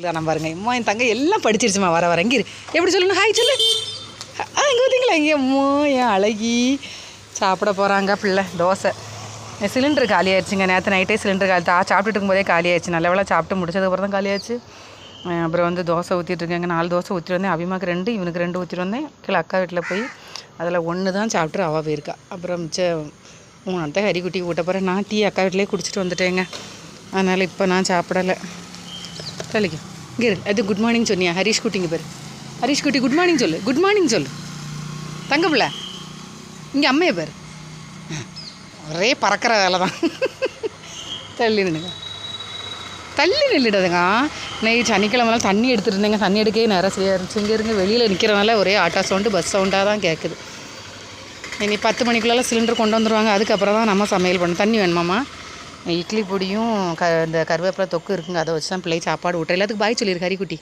நான் பாருங்க அம்மா என் தங்க எல்லாம் படிச்சிருச்சுமா வர வர இங்கே எப்படி சொல்லணும் ஹாய் சொல்லு. இங்கே பார்த்தீங்களா இங்கே அம்மா என் அழகி சாப்பிட போகிறாங்க பிள்ளை. தோசை சிலிண்டர் காலி ஆயிடுச்சுங்க. நேற்று நைட்டே சிலிண்டர் சாப்பிட்டுட்டு இருக்கும்போதே காலி ஆயிடுச்சு. நல்ல வேளை சாப்பிட்டு முடிச்சதுக்கப்புறம் தான் காலி ஆச்சு. அப்புறம் வந்து தோசை ஊற்றிட்டுருக்கேங்க. 4 தோசை ஊற்றிட்டு வந்தேன். அபிமாக்கு 2 இவனுக்கு 2 ஊற்றிட்டு வந்தேன். கீழே அக்கா வீட்டில் போய் அதில் 1 தான் சாப்பிட்டு அவள் போயிருக்கா. அப்புறம் மிச்சம் 3 தான் ஹரிக்குட்டி ஊட்ட போகிறேன். நான் டீ அக்கா வீட்டிலே குடிச்சிட்டு வந்துட்டேங்க. அதனால் இப்போ நான் சாப்பிடலை. தலைக்கும் இங்கே அது குட் மார்னிங் சொன்னியா ஹரிஷ் குட்டிங்க பேர். ஹரிஷ் குட்டி குட் மார்னிங் சொல்லு. குட் மார்னிங் சொல்லு தங்க பிள்ளை. இங்கே அம்மையை பேர் ஒரே பறக்கிற வேலை தான். தள்ளி நின்றுங்க தள்ளி நில்லிடுதுங்க. இன்னைக்கு சனிக்கிழமெல்லாம் தண்ணி எடுத்துகிட்டு இருந்தேங்க. தண்ணி எடுக்கவே நேரம் சரியாக இருந்துச்சு. இங்கே இருங்க வெளியில் நிற்கிறனால ஒரே ஆட்டோ சவுண்டு பஸ் சவுண்டாக தான் கேட்குது. இனி 10 மணிக்குள்ளே சிலிண்டர் கொண்டு வந்துடுவாங்க. அதுக்கப்புறம் தான் நம்ம சமையல் பண்ணணும். தண்ணி வேணுமாம்மா? இட்லி பொடியும் இந்த கருவேப்பிலை தொக்கு இருக்குங்க. அதை வச்சு தான் பிள்ளை சாப்பாடு விட்றேன். எல்லாத்துக்கும் பாய் சொல்லியிருக்கு ஹரிக்குட்டி.